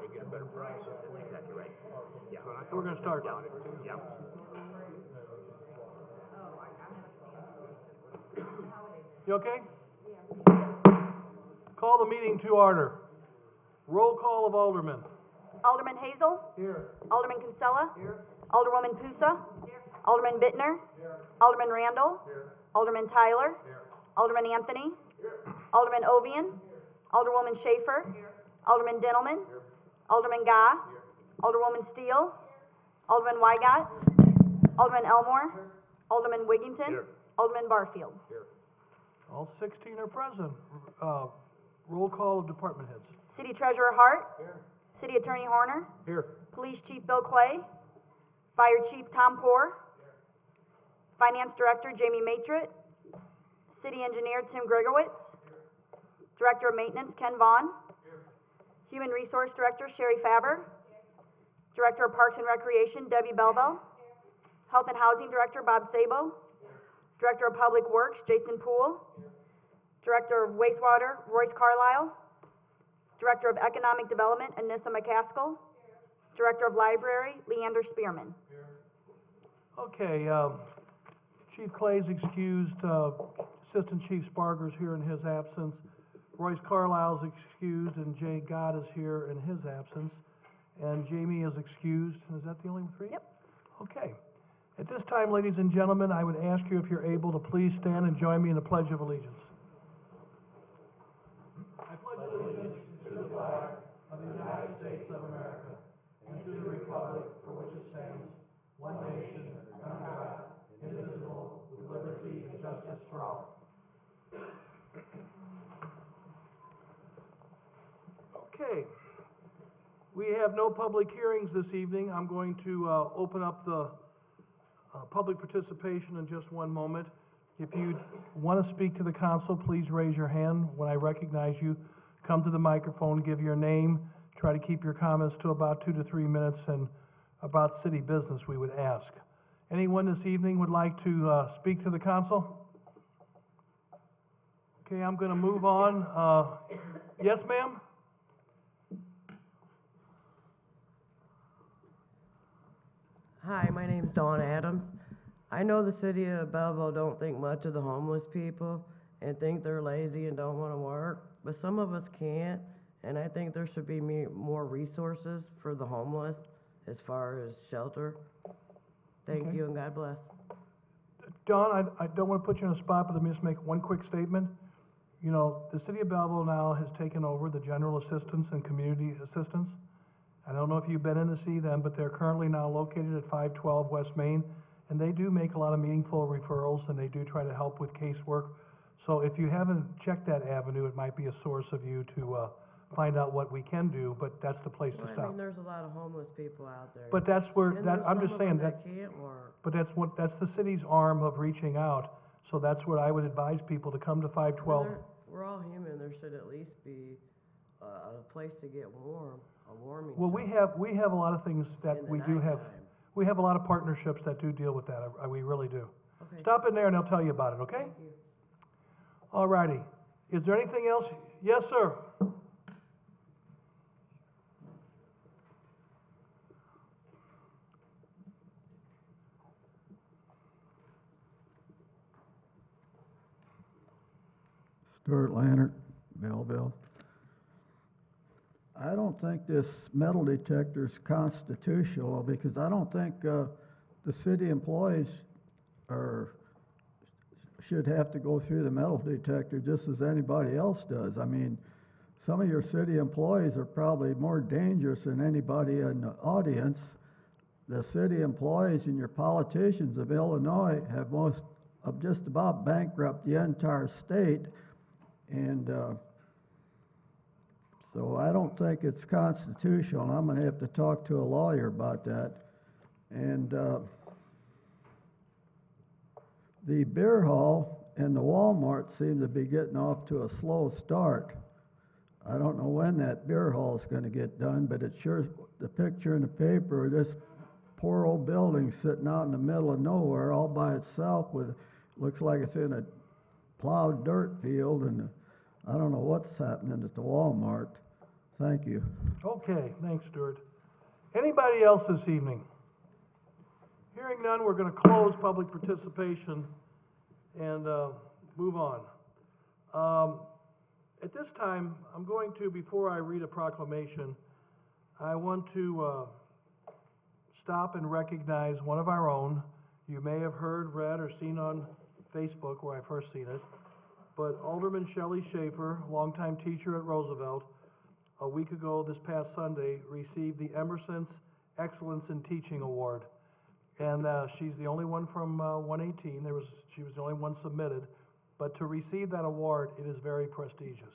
They get a better price. That's exactly right. Yeah. We're going to start. Yeah. You okay? Call the meeting to order. Roll call of aldermen. Alderman Hazel. Here. Alderman Kinsella. Here. Alderwoman Pusa. Alderman Bittner. Alderman Randall. Alderman Tyler. Alderman Anthony. Alderman Ovian. Alderwoman Schaefer. Alderman Dintelman. Alderman Gah. Alderwoman Steele. Alderman Weigott. Alderman Elmore. Alderman Wigington. Alderman Barfield. All 16 are present. Roll call of department heads. City Treasurer Hart. City Attorney Horner. Here. Police Chief Bill Clay. Fire Chief Tom Poor. Finance Director Jamie Matrit. City Engineer Tim Gregowitz. Director of Maintenance Ken Vaughn. Human Resource Director Sherry Faber. Director of Parks and Recreation Debbie Belleville. Health and Housing Director Bob Sabo. Director of Public Works Jason Poole. Director of Wastewater Royce Carlisle. Director of Economic Development Anissa McCaskill. Director of Library Leander Spearman. Okay, Chief Clay's excused, Assistant Chief Sparger's here in his absence. Royce Carlisle's excused, and Jay Gott is here in his absence. And Jamie is excused. Is that the only three? Yep. Okay. At this time, ladies and gentlemen, I would ask you if you're able to please stand and join me in the Pledge of Allegiance. I pledge allegiance to the flag of the United States of America and to the republic for which it stands, one nation, under God, indivisible, with liberty and justice for all. Okay. We have no public hearings this evening. I'm going to open up the public participation in just one moment. If you want to speak to the council, please raise your hand. When I recognize you, come to the microphone, give your name, try to keep your comments to about 2 to 3 minutes, and about city business we would ask. Anyone this evening would like to speak to the council? Okay, I'm going to move on. Yes, ma'am? Hi, my name's Dawn Adams. I know the city of Belleville don't think much of the homeless people and think they're lazy and don't want to work, but some of us can't, and I think there should be more resources for the homeless as far as shelter. Thank you and God bless. Dawn, I don't want to put you on the spot, but let me just make one quick statement. You know, the city of Belleville now has taken over the general assistance and community assistance. I don't know if you've been in to see them, but they're currently now located at 512 West Main, and they do make a lot of meaningful referrals, and they do try to help with casework. So if you haven't checked that avenue, it might be a source of you to find out what we can do, but that's the place to stop. I mean, there's a lot of homeless people out there. But that's where, and I'm just saying that can't work. But that's the city's arm of reaching out. So that's what I would advise people to come to 512. We're all human. There should at least be a place to get warm, a warming Well, shelter we have a lot of things that in the we do have. nighttime. We have a lot of partnerships that do deal with that. We really do. Okay. Stop in there and they'll tell you about it, okay? Thank you. All righty. Is there anything else? Yes, sir. Stuart Lannert, Belleville. I don't think this metal detector is constitutional because I don't think the city employees should have to go through the metal detector just as anybody else does. I mean, some of your city employees are probably more dangerous than anybody in the audience. The city employees and your politicians of Illinois have just about bankrupt the entire state. And so I don't think it's constitutional. I'm going to have to talk to a lawyer about that. And the beer hall and the Walmart seem to be getting off to a slow start. I don't know when that beer hall is going to get done, but it's sure the picture in the paper of this poor old building sitting out in the middle of nowhere all by itself with, looks like it's in a plowed dirt field, and I don't know what's happening at the Walmart. Thank you. Okay, thanks, Stuart. Anybody else this evening? Hearing none, we're gonna close public participation and, move on. At this time, I'm going to, before I read a proclamation, I want to, stop and recognize one of our own. You may have heard, read, or seen on Facebook where I first seen it, but Alderman Shelley Schaefer, longtime teacher at Roosevelt, a week ago this past Sunday, received the Emerson's Excellence in Teaching Award. And she's the only one from 118. She was the only one submitted. But to receive that award, it is very prestigious.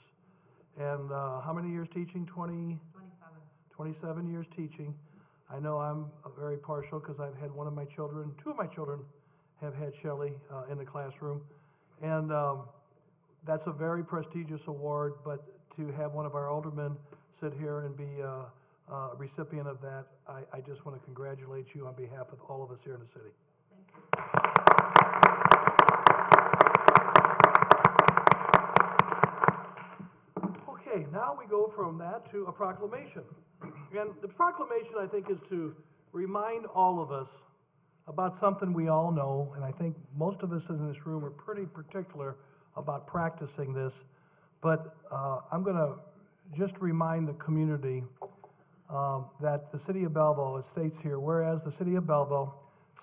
And how many years teaching? 27 years teaching. I know I'm very partial because I've had two of my children have had Shelley in the classroom. And that's a very prestigious award, but to have one of our aldermen sit here and be a recipient of that, I just want to congratulate you on behalf of all of us here in the city. Okay, now we go from that to a proclamation. And the proclamation, I think, is to remind all of us about something we all know, and I think most of us in this room are pretty particular about practicing this, but I'm going to just remind the community that the City of Belleville, it states here, whereas the City of Belleville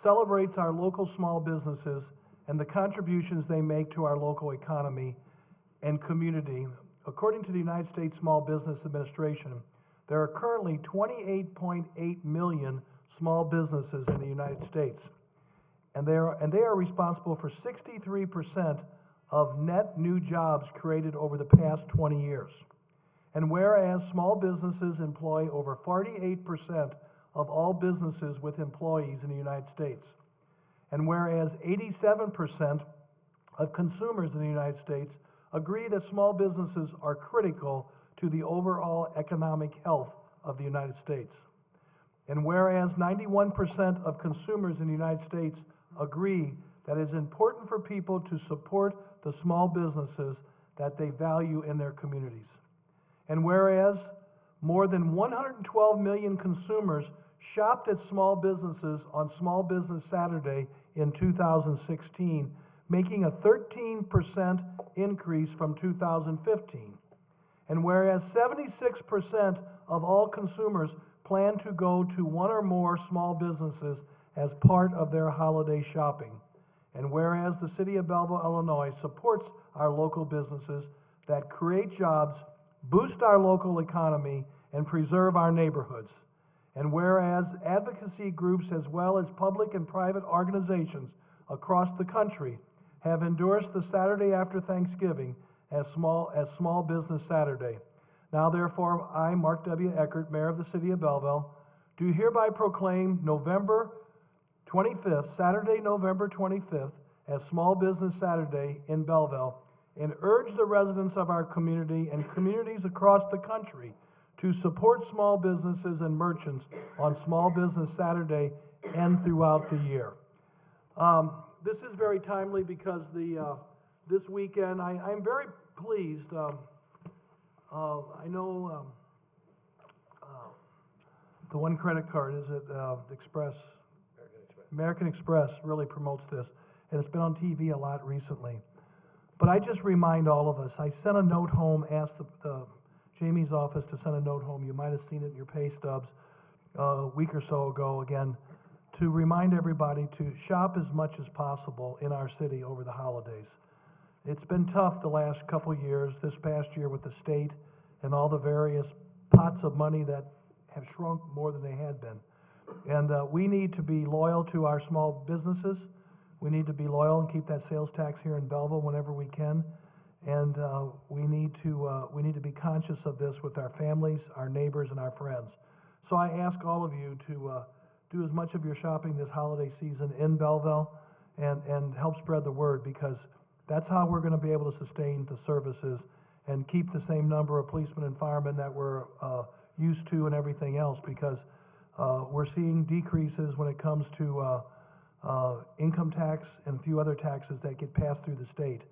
celebrates our local small businesses and the contributions they make to our local economy and community. According to the United States Small Business Administration, there are currently 28.8 million small businesses in the United States, and they are responsible for 63% of net new jobs created over the past 20 years. And whereas small businesses employ over 48% of all businesses with employees in the United States, and whereas 87% of consumers in the United States agree that small businesses are critical to the overall economic health of the United States. And whereas 91% of consumers in the United States agree that it is important for people to support the small businesses that they value in their communities. And whereas more than 112 million consumers shopped at small businesses on Small Business Saturday in 2016, making a 13% increase from 2015. And whereas 76% of all consumers plan to go to one or more small businesses as part of their holiday shopping. And whereas the City of Belleville, Illinois supports our local businesses that create jobs, boost our local economy, and preserve our neighborhoods. And whereas advocacy groups as well as public and private organizations across the country have endorsed the Saturday after Thanksgiving as Small Business Saturday. Now therefore, I, Mark W. Eckert, Mayor of the City of Belleville, do hereby proclaim November 25th, Saturday, November 25th, as Small Business Saturday in Belleville, and urge the residents of our community and communities across the country to support small businesses and merchants on Small Business Saturday and throughout the year. This is very timely because this weekend, I'm very pleased. I know the one credit card, is it Express? American Express really promotes this, and it's been on TV a lot recently. But I just remind all of us, I sent a note home, asked Jamie's office to send a note home. You might have seen it in your pay stubs a week or so ago, again, to remind everybody to shop as much as possible in our city over the holidays. It's been tough the last couple of years, this past year with the state and all the various pots of money that have shrunk more than they had been. And we need to be loyal to our small businesses. We need to be loyal and keep that sales tax here in Belleville whenever we can. And we need to be conscious of this with our families, our neighbors, and our friends. So I ask all of you to do as much of your shopping this holiday season in Belleville and help spread the word, because that's how we're going to be able to sustain the services and keep the same number of policemen and firemen that we're used to and everything else, because we're seeing decreases when it comes to income tax and a few other taxes that get passed through the state.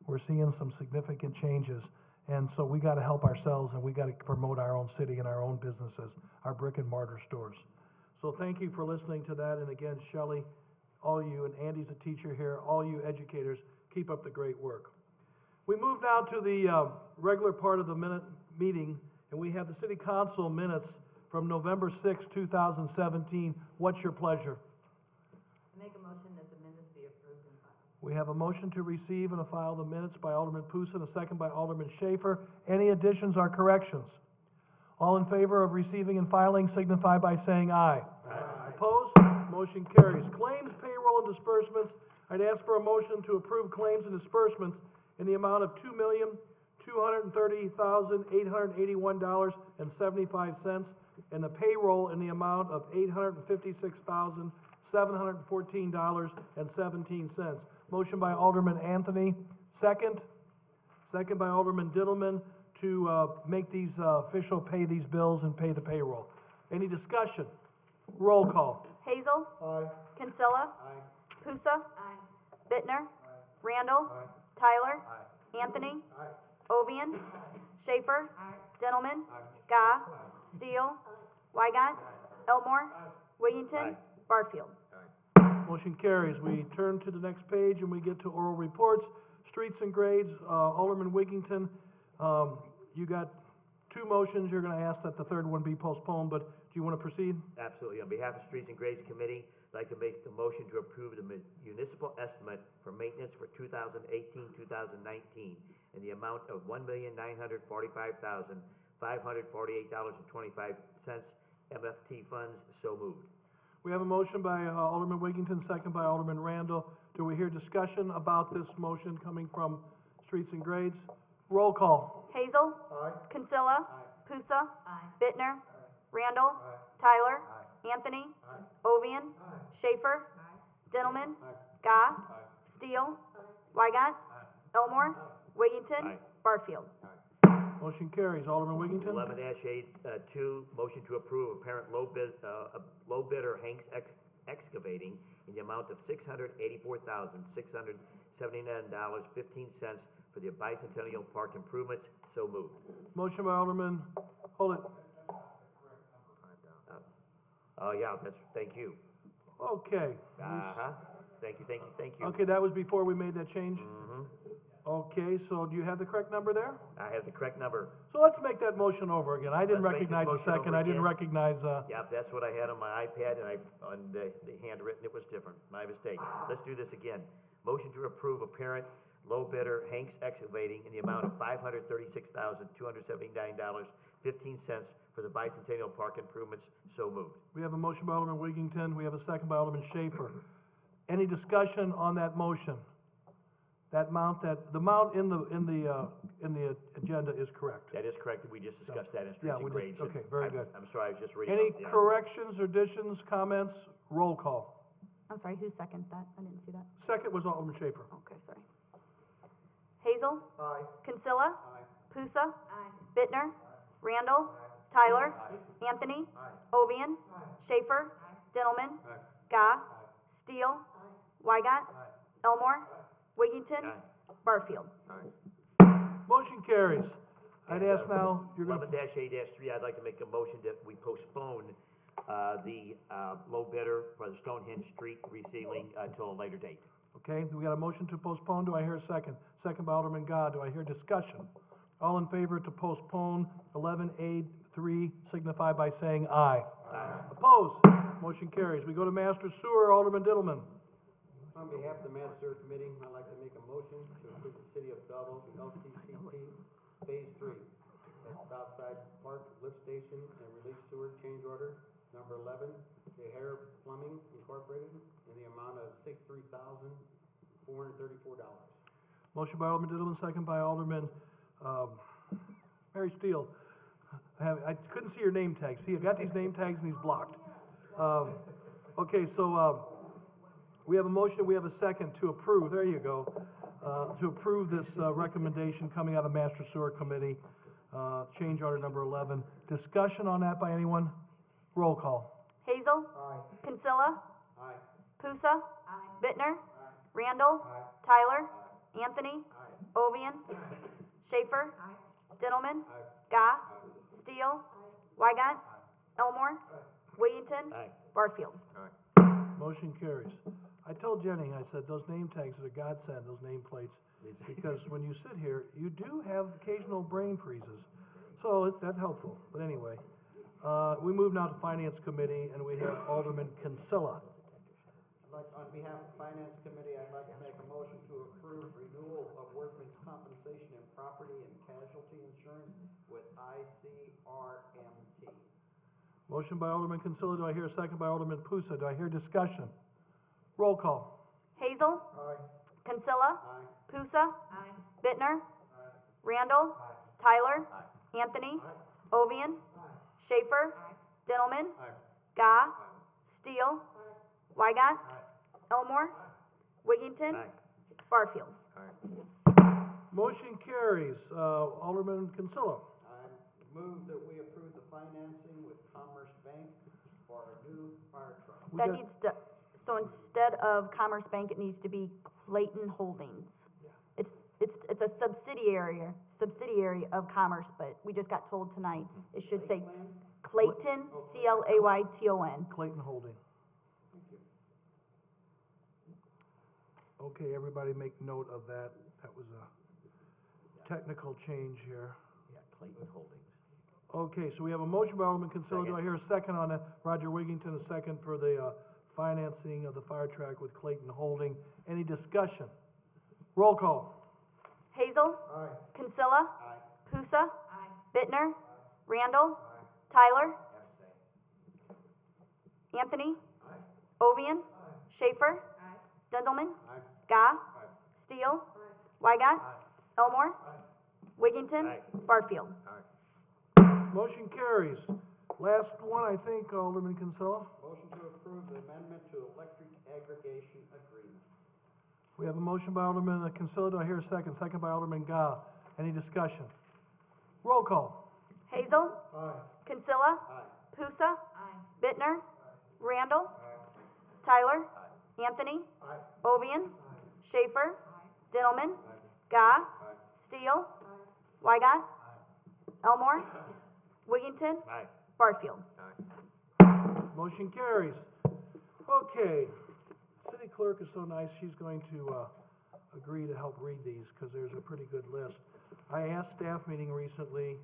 We're seeing some significant changes, And so we gotta help ourselves, and we gotta promote our own city and our own businesses, our brick and mortar stores. So thank you for listening to that, and again, Shelley, all you, and Andy's a teacher here, all you educators, keep up the great work. We move now to the regular part of the meeting, and we have the city council minutes from November 6, 2017. What's your pleasure? Make a motion that the minutes be approved and filed. We have a motion to receive and file the minutes by Alderman Pusa and a second by Alderman Schaefer. Any additions or corrections? All in favor of receiving and filing signify by saying aye. Aye. Opposed? Motion carries. Claims, payroll, and disbursements. I'd ask for a motion to approve claims and disbursements in the amount of $2,230,881.75, and the payroll in the amount of $856,714.17. Motion by Alderman Anthony, second by Alderman Dillman to make these official, pay these bills and pay the payroll. Any discussion? Roll call. Hazel. Aye. Kinsella. Pusa. Bittner. Randall. Tyler. Anthony. Ovian. Schaefer. Dintelman. Gah. Steele. Wygant. Elmore. Wiggington. Barfield. Motion carries. We turn to the next page and we get to oral reports. Streets and grades, Alderman Wiggington, you got two motions. You're gonna ask that the third one be postponed, but do you wanna proceed? Absolutely. On behalf of Streets and Grades Committee, I'd like to make the motion to approve the municipal estimate for maintenance for 2018-2019 in the amount of $1,945,548.25. MFT funds, so moved. We have a motion by Alderman Wiggington, second by Alderman Randall. Do we hear discussion about this motion coming from Streets and Grades? Roll call. Hazel. Aye. Kinsella. Pusa. Aye. Bittner. Randall. Tyler. Anthony. Ovian. Schaefer. Dintelman. Gah. Steele. Wygant. Elmore. Wiggington. Barfield. Motion carries. Alderman Wiggington? 11-8-2, motion to approve apparent low bidder Hanks Excavating in the amount of $684,679.15 for the Bicentennial Park improvements, so moved. Motion by Alderman, hold it. Oh, yeah, thank you. Okay. Thank you. Okay, that was before we made that change? Mm-hmm. Okay, so do you have the correct number there? I have the correct number. So let's make that motion over again. I didn't Let's make this recognize the motion second, over I didn't again. recognize, Yep, that's what I had on my iPad, and on the handwritten, it was different. My mistake. Let's do this again. Motion to approve apparent low bidder Hanks Excavating in the amount of $536,279.15 for the Bicentennial Park improvements, so moved. we have a motion by Alderman Wiggington, we have a second by Alderman Schaefer. Any discussion on that motion? The amount in the agenda is correct. That is correct, we just discussed that in Yeah, Streets and we Grades. just- okay, very good. I'm sorry, I was just reading. Any off the corrections, additions, comments? Roll call. I'm sorry, who seconded that? I didn't see that. Second was Alderman Schaefer. Okay, sorry. Hazel. Aye. Kinsella. Pusa. Bittner. Randall. Tyler. Anthony. Ovian. Schaefer. Dintelman. Gah. Steele. Wygant. Elmore. Wiggington. Aye. Barfield. Motion carries. I'd And, ask now, you're gonna, 11-8-3, I'd like to make a motion that we postpone the low bidder for the Stonehenge Street resealing until a later date. okay, we got a motion to postpone, do I hear a second? Second by Alderman Gah, do I hear discussion? All in favor to postpone 11-8-3, signify by saying aye. Aye. Opposed? Motion carries. We go to Master Sewer, Alderman Dillman. On behalf of the Master Committee, I'd like to make a motion to approve the City of Belleville LTCP Phase 3. That's Southside Park Lift Station and Release Sewer Change Order Number 11, Hair Plumbing Incorporated, in the amount of $63,434. Motion by Alderman Dillman, second by Alderman, Mary Steele. I couldn't see your name tags. See, I got these name tags and he's blocked. Okay, so, we have a motion, we have a second to approve, there you go, to approve this, recommendation coming out of the Master Sewer Committee, change order number 11. Discussion on that by anyone? Roll call. Hazel. Kinsella. Aye. Pusa. Bittner. Randall. Tyler. Anthony. Ovian. Schaefer. Dintelman? Gah? Steele? Wygant? Elmore? Wiggington? Aye. Barfield. Motion carries. I told Jenny, I said, those name tags are a godsend, those nameplates, because when you sit here, you do have occasional brain freezes. So that's helpful, but anyway. We move now to Finance Committee, and we have Alderman Kinsella. On behalf of Finance Committee, I'd like to make a motion to approve renewal of workman's compensation and property and casualty insurance with ICRMT. Motion by Alderman Kinsella, do I hear a second by Alderman Pusa? Do I hear discussion? Roll call. Hazel? Aye. Kinsella? Aye. Pusa? Bittner? Randall? Tyler? Anthony? Ovian? Schaefer? Dintelman? Gah? Steele? Wygant? Elmore? Wiggington? Aye. Barfield. Motion carries. Alderman Kinsella. I move that we approve the financing with Commerce Bank for our new fire truck. We That got- needs to, so instead of Commerce Bank, it needs to be Clayton Holdings. It's a subsidiary of Commerce, but we just got told tonight, it should say Clayton, Clayton. Clayton Holding. Okay, everybody make note of that. That was a technical change here. Yeah, Clayton Holdings. Okay, so we have a motion by Alderman Kinsella. Do I Second. hear a second on it? Roger Wiggington, a second for the financing of the fire truck with Clayton Holding. Any discussion? Roll call. Hazel? Aye. Kinsella? Aye. Pusa? Bittner? Randall? Tyler? Anthony? Ovian? Schaefer? Dintelman? Aye. Gah? Steele? Wygant? Elmore? Wiggington? Aye. Barfield. Motion carries. Last one, I think, Alderman Kinsella. Motion to approve the amendment to electric aggregation agreement. We have a motion by Alderman Kinsella. Do I hear a second? Second by Alderman Gah. Any discussion? Roll call. Hazel? Aye. Kinsella? Aye. Pusa? Bittner? Randall? Tyler? Anthony? Ovian? Schaefer? Dintelman? Gah? Steele? Wygant? Elmore? Wiggington? Aye. Barfield. Motion carries. Okay, city clerk is so nice, she's going to agree to help read these, because there's a pretty good list. I asked staff meeting recently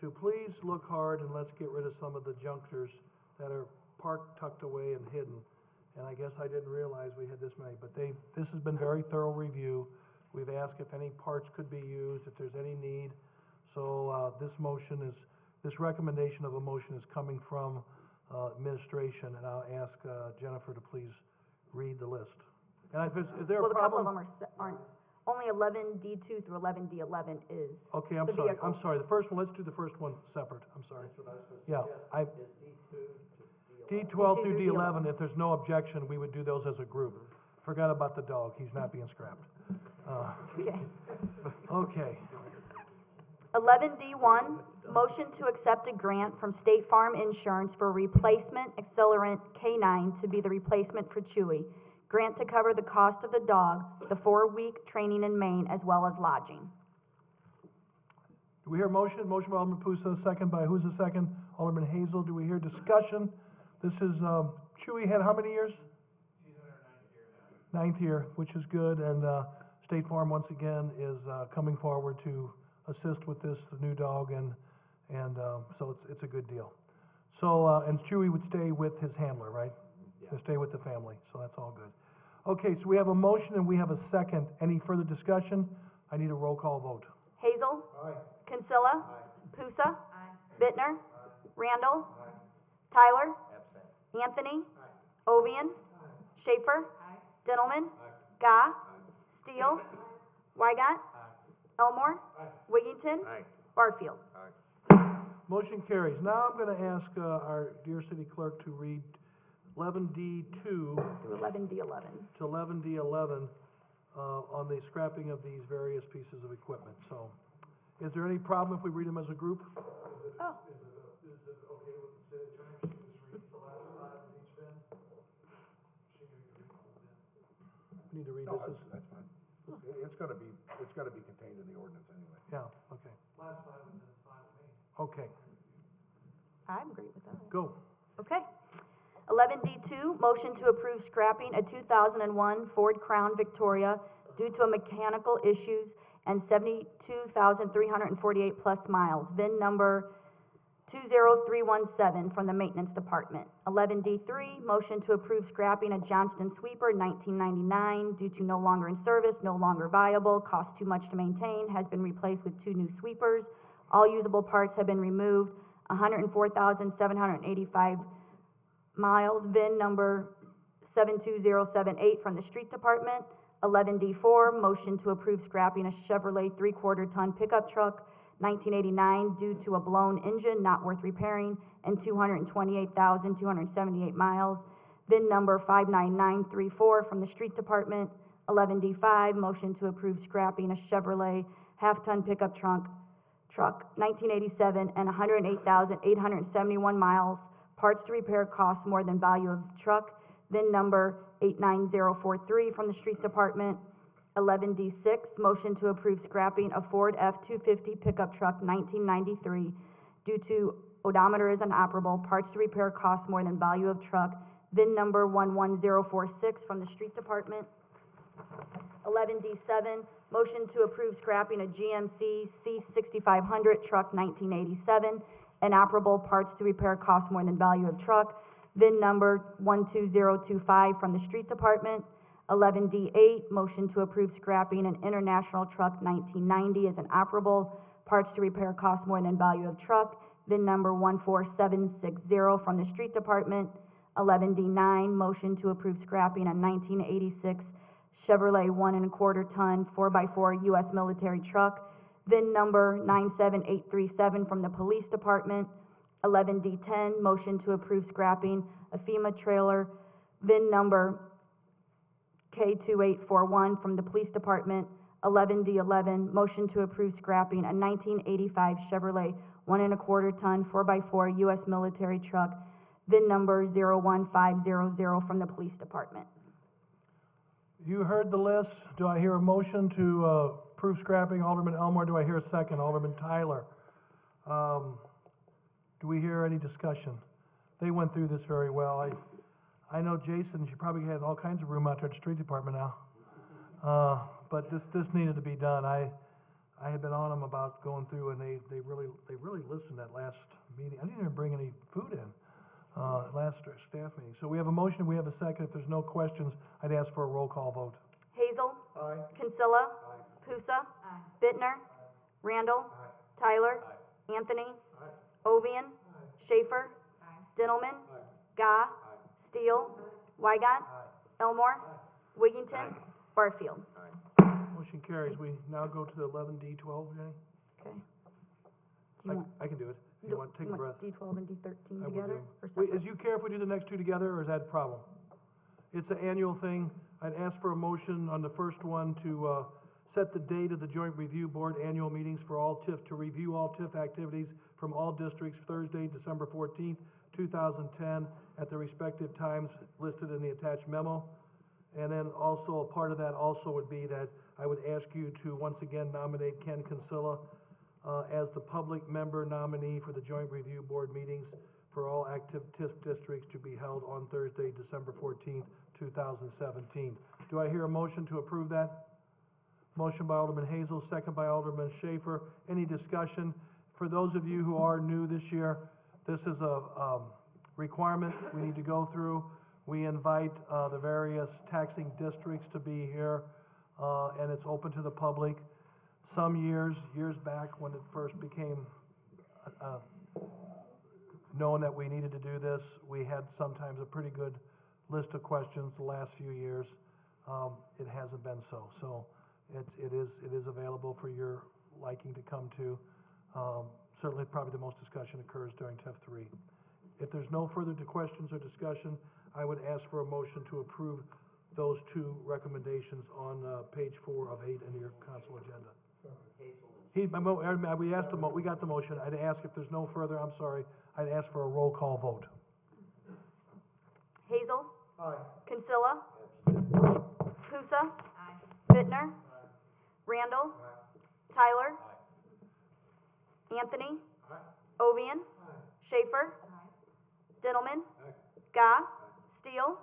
to please look hard and let's get rid of some of the junkers that are parked, tucked away, and hidden. And I guess I didn't realize we had this many, but this has been very thorough review. We've asked if any parts could be used, if there's any need. So this recommendation of a motion is coming from administration, and I'll ask Jennifer to please read the list. And is there Well, a a couple of problem? them aren't, only 11D2 through 11D11 is Okay, I'm the sorry, vehicles. I'm sorry. The first one, let's do the first one separate, I'm sorry. That's what I was gonna Yeah, suggest, is D2 to D11. D12 through D2 through D11, if there's no objection, we would do those as a group. Forgot about the dog, he's not being scrapped. Okay. Okay, 11D1, motion to accept a grant from State Farm Insurance for replacement accelerant K9 to be the replacement for Chewy. Grant to cover the cost of the dog, the 4-week training in Maine, as well as lodging. do we hear a motion? Motion by Alderman Pusa, second by, who's the second? Alderman Hazel, do we hear discussion? This is, Chewy had how many years? She's in her 9th year now. 9th year, which is good, and State Farm, once again, is coming forward to assist with this, the new dog, and so it's a good deal. So, and Chewy would stay with his handler, right? To stay with the family, so that's all good. Okay, so we have a motion and we have a second. Any further discussion? I need a roll call vote. Hazel? Aye. Kinsella? Pusa? Bittner? Randall? Tyler? Anthony? Ovian? Schaefer? Dintelman? Gah? Steele? Wygant? Elmore? Wiggington? Aye. Barfield. Motion carries. Now I'm gonna ask our dear city clerk to read 11D2 Through 11D11. to 11D11 on the scrapping of these various pieces of equipment. So, is there any problem if we read them as a group? Oh. Is it okay with the city attorney? She just reads the last 5 of each bin? We need to read No, this as, that's fine. It's gonna be contained in the ordinance anyway. yeah, okay. Last 5 of Okay, I'm great with that. go. Okay. 11D2, motion to approve scrapping a 2001 Ford Crown Victoria due to mechanical issues and 72,348 plus miles. VIN number 20317 from the Maintenance Department. 11D3, motion to approve scrapping a Johnston sweeper 1999 due to no longer in service, no longer viable, cost too much to maintain, has been replaced with 2 new sweepers. All usable parts have been removed. 104,785 miles, VIN number 72078 from the Street Department. 11D4, motion to approve scrapping a Chevrolet 3/4 ton pickup truck, 1989, due to a blown engine not worth repairing, and 228,278 miles, VIN number 59934 from the Street Department. 11D5, motion to approve scrapping a Chevrolet half-ton pickup truck, 1987, and 108,871 miles, parts to repair costs more than value of truck, VIN number 89043 from the Street Department. 11D6, motion to approve scrapping a Ford F-250 pickup truck 1993 due to odometer is inoperable, parts to repair costs more than value of truck, VIN number 11046 from the Street Department. 11D7, motion to approve scrapping a GMC C6500 truck 1987, inoperable, parts to repair costs more than value of truck, VIN number 12025 from the Street Department. 11D8, motion to approve scrapping an International truck 1990 as inoperable, parts to repair costs more than value of truck, VIN number 14760 from the Street Department. 11D9, motion to approve scrapping a 1986 Chevrolet 1 1/4 ton 4x4 U.S. military truck, VIN number 97837 from the Police Department. 11D10, motion to approve scrapping a FEMA trailer, VIN number K2841 from the Police Department. 11D11, motion to approve scrapping a 1985 Chevrolet 1 1/4 ton 4x4 U.S. military truck, VIN number 01500 from the Police Department. You heard the list. Do I hear a motion to approve scrapping? Alderman Elmore, do I hear a second? Alderman Tyler. Do we hear any discussion? They went through this very well. I know Jason, she probably has all kinds of room out there at the Street Department now. But this needed to be done. I had been on them about going through, and they really listened at last meeting. I didn't even bring any food in, last staff meeting. So we have a motion, we have a second. If there's no questions, I'd ask for a roll call vote. Hazel. Aye. Kinsella. Pusa. Aye. Bittner. Randall. Tyler. Anthony. Ovian. Schaefer. Dintelman. Gah. Steele. Wygant. Elmore. Wiggington. Barfield. Motion carries. We now go to the 11D12, Jenny? Okay. Do you want, I can do it. If you want, take a breath. D12 and D13 I will together do. or Wait, separate? is you care if we do the next two together, or is that a problem? It's an annual thing. I'd ask for a motion on the first one to set the date of the Joint Review Board annual meetings for all TIF, to review all TIF activities from all districts, Thursday, December 14th, 2010, at the respective times listed in the attached memo. And then also, a part of that also would be that I would ask you to once again nominate Ken Kinsella as the public member nominee for the Joint Review Board meetings for all active TIF districts to be held on Thursday, December 14th, 2017. Do I hear a motion to approve that? Motion by Alderman Hazel, second by Alderman Schaefer. Any discussion? For those of you who are new this year, this is a requirement we need to go through. We invite the various taxing districts to be here, and it's open to the public. Some years back, when it first became known that we needed to do this, we had sometimes a pretty good list of questions. The last few years, it hasn't been so. So it is available for your liking to come to. Certainly, probably the most discussion occurs during TIF 3. If there's no further questions or discussion, I would ask for a motion to approve those two recommendations on page 4 of 8 in your council agenda. We got the motion. I'd ask if there's no further, I'm sorry, I'd ask for a roll call vote. Hazel. Aye. Kinsella. Pusa. Bittner. Randall. Tyler. Anthony. Ovian. Schaefer. Dintelman. Gah. Steele.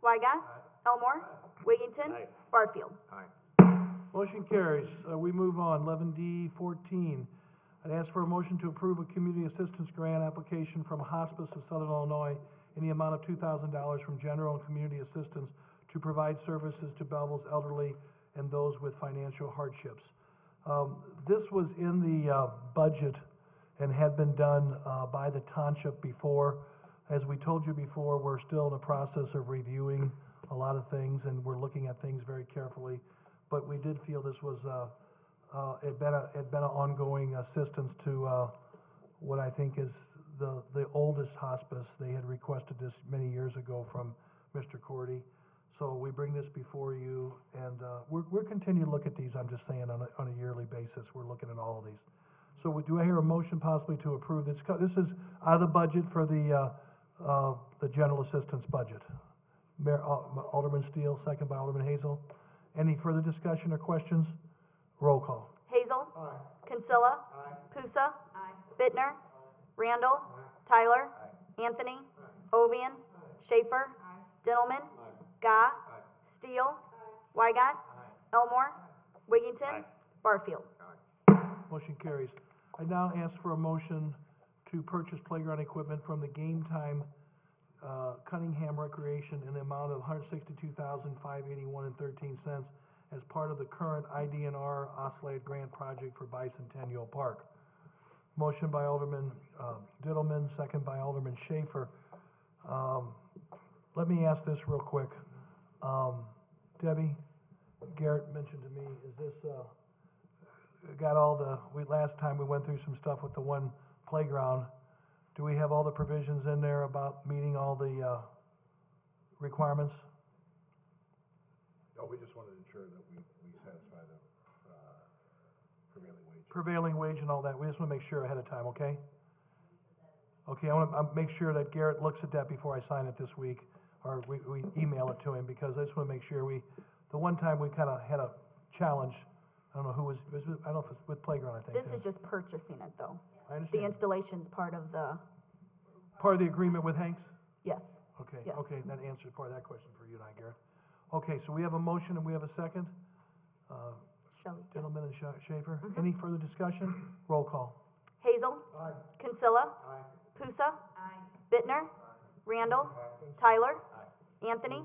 Wygant. Elmore. Wiggington. Aye. Barfield. Motion carries. We move on. 11D14. I'd ask for a motion to approve a community assistance grant application from Hospice of Southern Illinois in the amount of $2,000 from general and community assistance to provide services to Belleville's elderly and those with financial hardships. This was in the budget and had been done by the township before. As we told you before, we're still in the process of reviewing a lot of things, and we're looking at things very carefully. But we did feel this was had been an ongoing assistance to what I think is the oldest hospice. They had requested this many years ago from Mr. Cordy. So we bring this before you, and we're continuing to look at these, I'm just saying, on a yearly basis. We're looking at all of these. So do I hear a motion possibly to approve this? This is out of the budget for the general assistance budget. Alderman Steele, second by Alderman Hazel. Any further discussion or questions? Roll call. Hazel. Kinsella. Pusa. Bittner. Randall. Tyler. Anthony. Ovian. Schaefer. Dintelman. Gah. Steele. Wygant. Elmore. Wiggington. Barfield. Motion carries. I now ask for a motion to purchase playground equipment from the Game Time Cunningham Recreation in the amount of $162,581.13 as part of the current IDNR Osceola Grant Project for Bicentennial Park. Motion by Alderman Dintelman, second by Alderman Schaefer. Let me ask this real quick. Debbie, Garrett mentioned to me, is this, got all the, last time we went through some stuff with the one playground. Do we have all the provisions in there about meeting all the requirements? No, we just wanted to ensure that we satisfy the prevailing wage. Prevailing wage and all that. We just want to make sure ahead of time, okay? Okay, I want to make sure that Garrett looks at that before I sign it this week, or we email it to him, because I just want to make sure the one time we kind of had a challenge, I don't know who was I don't know if it's with playground, I think. This is just purchasing it, though. I The understand. installation's part of the, Part of the agreement with Hanks? yes. Okay, Yes. okay, that answers part of that question for you and I, Garrett. Okay, so we have a motion and we have a second. Shelley. Yes. Gentlemen and Schaefer, any further discussion? Roll call. Hazel. Kinsella. Pusa. Bittner. Randall. Tyler. Anthony.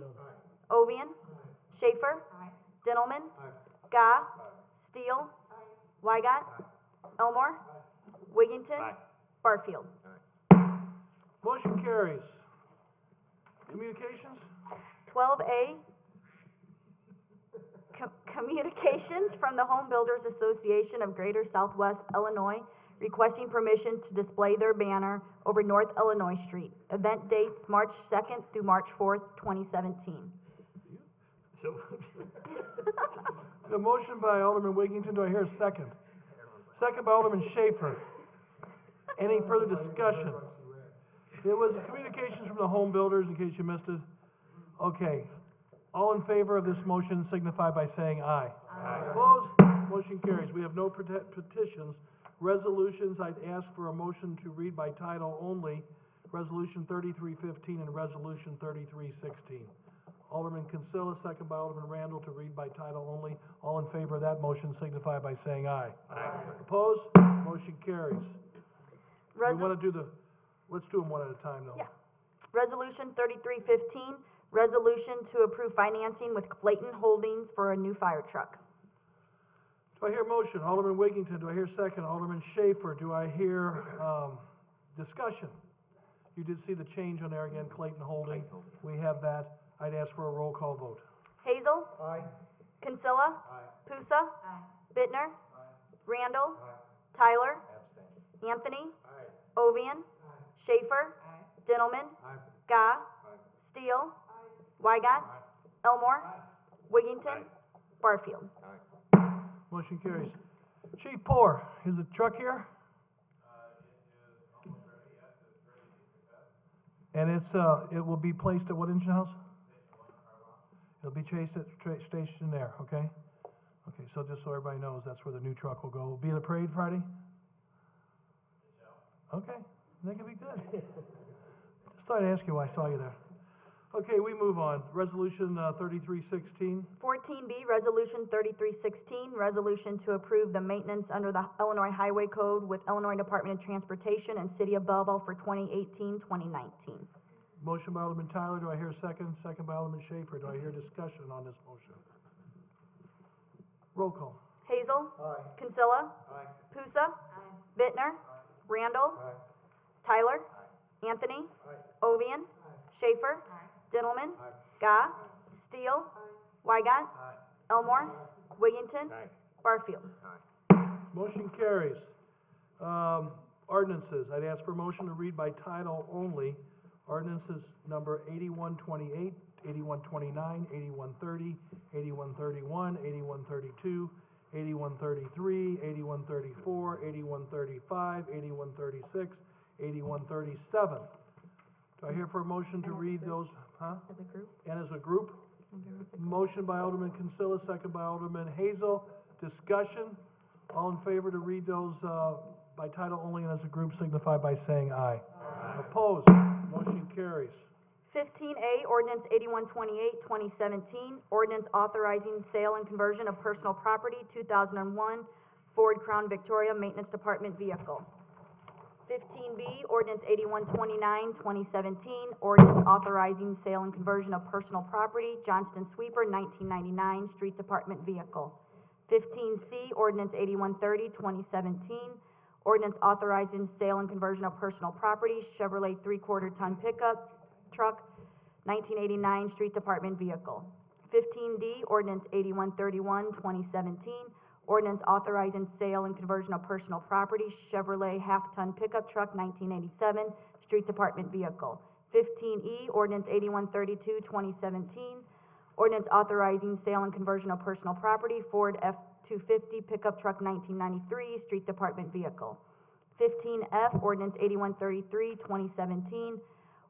Ovian. Schaefer. Dintelman. Gah. Steele. Wygant. Elmore. Wiggington. Barfield. Motion carries. Communications? 12A, communications from the Home Builders Association of Greater Southwest Illinois requesting permission to display their banner over North Illinois Street. Event dates March 2nd through March 4th, 2017. So, A motion by Alderman Wiggington, do I hear a second? Second by Alderman Schaefer. Any further discussion? It was communications from the home builders, in case you missed it. Okay, all in favor of this motion signify by saying aye. Aye. Opposed? Motion carries. We have no petitions. Resolutions, I'd ask for a motion to read by title only, Resolution 3315 and Resolution 3316. Alderman Kinsella, second by Alderman Randall, to read by title only. All in favor of that motion signify by saying aye. Aye. Opposed? Motion carries. We want to do let's do them one at a time, though. Yeah. Resolution 3315, resolution to approve financing with Clayton Holdings for a new fire truck. Do I hear a motion? Alderman Wiggington, do I hear a second? Alderman Schaefer, do I hear discussion? You did see the change on there again, Clayton Holding. We have that. I'd ask for a roll call vote. Hazel. Aye. Kinsella. Pusa. Bittner. Randall. Tyler. Anthony. Ovian. Schaefer. Dintelman. Gah. Steele. Wygant. Elmore. Wiggington. Barfield. Motion carries. Chief Poor, is the truck here? And it will be placed at what engine house? It'll be stationed there, okay? Okay, so just so everybody knows, that's where the new truck will go. Will be in the parade Friday? Okay, that could be good. Just thought I'd ask you why I saw you there. Okay, we move on. Resolution 3316. 14B, Resolution 3316, resolution to approve the maintenance under the Illinois Highway Code with Illinois Department of Transportation and City of Belleville for 2018-2019. Motion by Alderman Tyler, do I hear a second? Second by Alderman Schaefer, do I hear discussion on this motion? Roll call. Hazel. Aye. Kinsella. Aye. Pusa. Bittner. Randall. Tyler. Anthony. Ovian. Schaefer. Dintelman. Gah. Steele. Wygant. Elmore. Wiggington. Barfield. Motion carries. Ordinances, I'd ask for a motion to read by title only. Ordinances number 8128, 8129, 8130, 8131, 8132, 8133, 8134, 8135, 8136, 8137. Do I hear for a motion to read those, As a group? and as a group? Motion by Alderman Kinsella, second by Alderman Hazel. Discussion. All in favor to read those by title only and as a group signify by saying aye. Opposed? Motion carries. 15A, Ordinance 8128, 2017, ordinance authorizing sale and conversion of personal property, 2001 Ford Crown Victoria Maintenance Department vehicle. 15B, Ordinance 8129, 2017, ordinance authorizing sale and conversion of personal property, Johnston Sweeper, 1999 Street Department vehicle. 15C, Ordinance 8130, 2017, ordinance authorizing sale and conversion of personal property, Chevrolet 3/4 ton pickup truck, 1989 Street Department vehicle. 15D, Ordinance 8131, 2017, ordinance authorizing sale and conversion of personal property, Chevrolet half-ton pickup truck, 1987 Street Department vehicle. 15E, Ordinance 8132, 2017, ordinance authorizing sale and conversion of personal property, Ford F-250 pickup truck, 1993 Street Department vehicle. 15F, Ordinance 8133, 2017,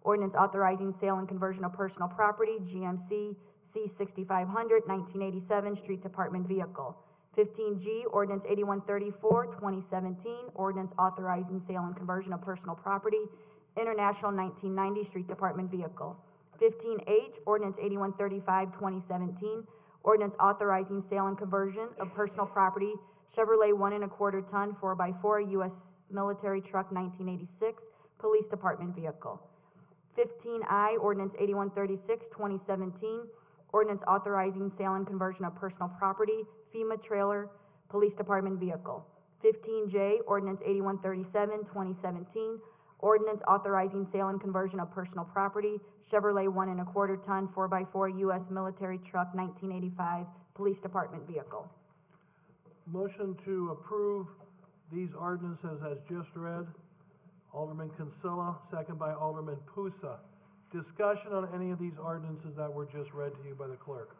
ordinance authorizing sale and conversion of personal property, GMC C6500, 1987 Street Department vehicle. 15G, Ordinance 8134, 2017, ordinance authorizing sale and conversion of personal property, International 1990 Street Department vehicle. 15H, Ordinance 8135, 2017, ordinance authorizing sale and conversion of personal property, Chevrolet 1 1/4 ton 4x4 U.S. military truck, 1986 Police Department vehicle. 15I, Ordinance 8136, 2017, ordinance authorizing sale and conversion of personal property, FEMA trailer, Police Department vehicle. 15J, Ordinance 8137, 2017, ordinance authorizing sale and conversion of personal property, Chevrolet 1 1/4 ton 4x4 U.S. military truck, 1985 Police Department vehicle. Motion to approve these ordinances as just read. Alderman Kinsella, second by Alderman Pusa. Discussion on any of these ordinances that were just read to you by the clerk.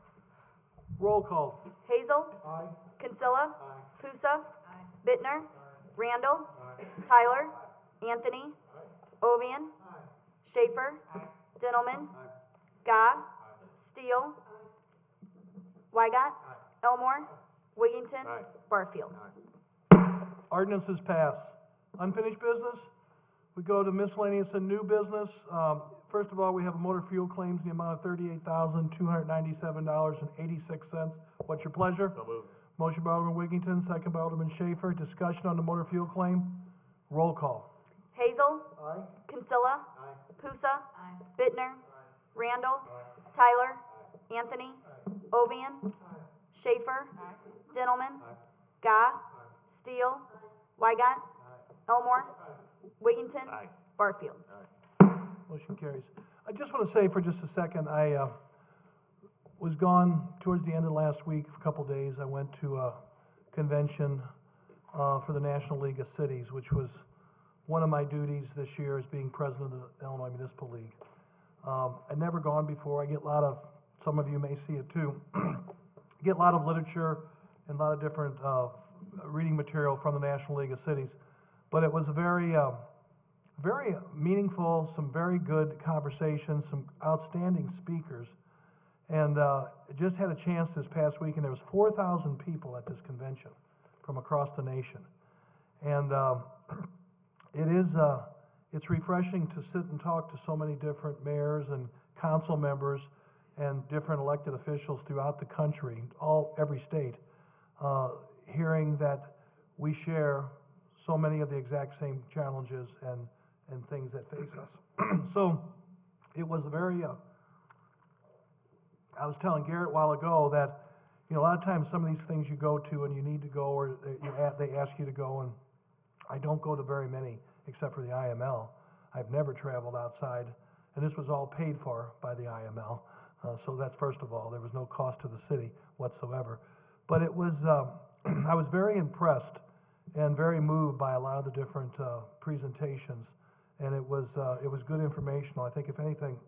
Roll call. Hazel. Aye. Kinsella. Aye. Pusa. Bittner. Randall. Tyler. Anthony. Ovian. Schaefer. Dintelman. Gah. Steele. Wygant. Elmore. Wiggington. Barfield. Ordinances pass. Unfinished business? We go to miscellaneous and new business. First of all, we have motor fuel claims in the amount of $38,297.86. What's your pleasure? So moved. Motion by Alderman Wiggington, second by Alderman Schaefer. Discussion on the motor fuel claim. Roll call. Hazel. Aye. Kinsella. Aye. Pusa. Bittner. Randall. Tyler. Anthony. Ovian. Schaefer. Dintelman. Gah. Steele. Wygant. Elmore. Wiggington. Barfield. Motion carries. I just want to say for just a second, I was gone towards the end of last week for a couple days. I went to a convention for the National League of Cities, which was one of my duties this year as being president of the Illinois Municipal League. I'd never gone before. I get a lot of, some of you may see it too, get a lot of literature and a lot of different reading material from the National League of Cities. But it was a very meaningful, some very good conversations, some outstanding speakers. And just had a chance this past week, and there was 4,000 people at this convention from across the nation. And it's refreshing to sit and talk to so many different mayors and council members and different elected officials throughout the country, every state, hearing that we share so many of the exact same challenges and things that face us. So, it was very, I was telling Garrett a while ago that, a lot of times some of these things you go to and you need to go, or they ask you to go, and I don't go to very many, except for the IML. I've never traveled outside, and this was all paid for by the IML. So that's first of all, there was no cost to the city whatsoever. But it was, I was very impressed and very moved by a lot of the different presentations, and it was good informational. I think if anything,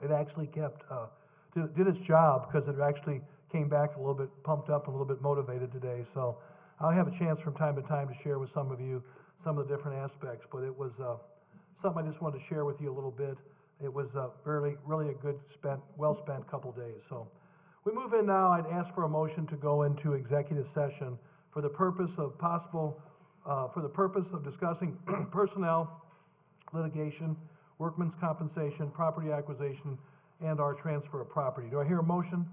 it actually did its job, because it actually came back a little bit pumped up, a little bit motivated today. So I'll have a chance from time to time to share with some of you some of the different aspects, but it was something I just wanted to share with you a little bit. It was really a good well spent couple days. So we move in now. I'd ask for a motion to go into executive session for the purpose of discussing personnel, litigation, workman's compensation, property acquisition, and our transfer of property. Do I hear a motion?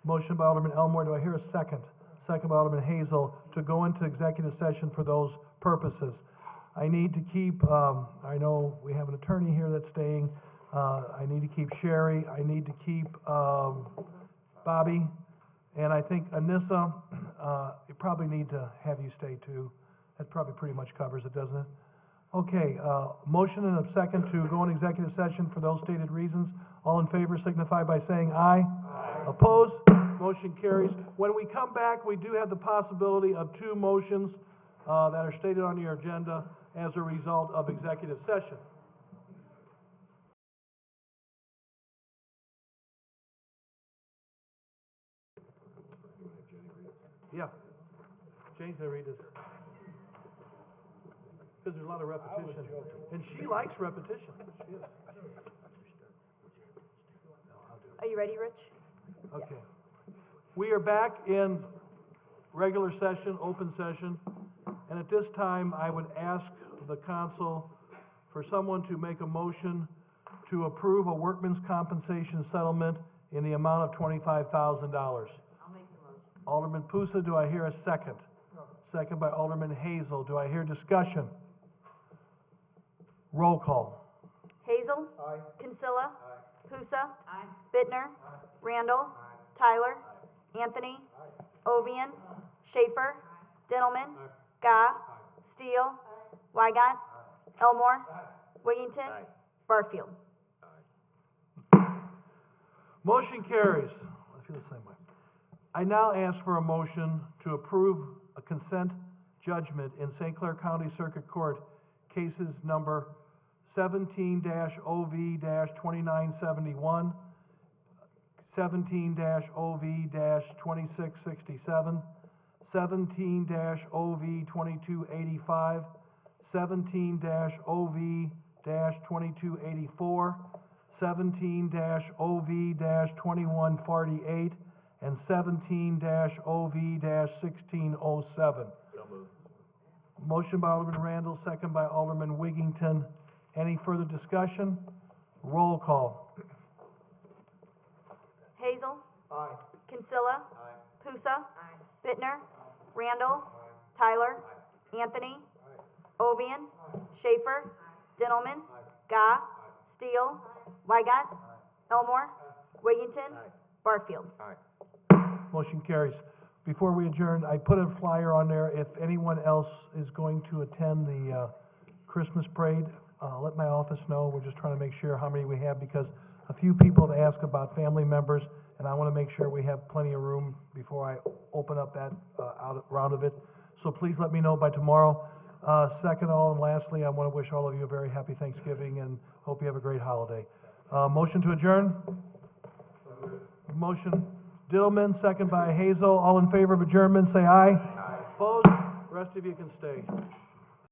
Motion by Alderman Elmore. Do I hear a second? Second by Alderman Hazel to go into executive session for those purposes. I need to keep, I know we have an attorney here that's staying. I need to keep Sherry. I need to keep Bobby. And I think Anissa, you probably need to have you stay too. That probably pretty much covers it, doesn't it? Okay, motion and a second to go in executive session for those stated reasons. All in favor signify by saying aye. Aye. Opposed? Motion carries. When we come back, we do have the possibility of two motions that are stated on your agenda as a result of executive session. Yeah. Jane's gonna read this. Because there's a lot of repetition. And she likes repetition. She is. Are you ready, Rich? Okay. We are back in regular session, open session, and at this time, I would ask the council for someone to make a motion to approve a workman's compensation settlement in the amount of $25,000. I'll make the motion. Alderman Pusa, do I hear a second? No. Second by Alderman Hazel. Do I hear discussion? Roll call. Hazel. Aye. Kinsella. Aye. Pusa. Aye. Bittner. Randall. Tyler. Anthony. Ovian. Schaefer. Dintelman. Gah. Steele. Wygant. Elmore. Wiggington. Barfield. Motion carries. I feel the same way. I now ask for a motion to approve a consent judgment in St. Clair County Circuit Court, cases number 17-OV-2971, 17-OV-2667, 17-OV-2285, 17-OV-2284, 17-OV-2148, and 17-OV-1607. So moved. Motion by Alderman Randall, second by Alderman Wiggington. Any further discussion? Roll call. Hazel. Aye. Kinsella. Aye. Pusa. Bittner. Randall. Tyler. Anthony. Ovian. Schaefer. Dintelman. Gah. Steele. Wygant. Elmore. Wiggington. Barfield. Motion carries. Before we adjourn, I put a flyer on there. If anyone else is going to attend the Christmas parade, let my office know. We're just trying to make sure how many we have, because a few people have asked about family members, and I want to make sure we have plenty of room before I open up that round of it. So please let me know by tomorrow. Second all and lastly, I want to wish all of you a very happy Thanksgiving and hope you have a great holiday. Motion to adjourn? Motion. Dillman, second by Hazel. All in favor of adjournment, say aye. Aye. Opposed? The rest of you can stay.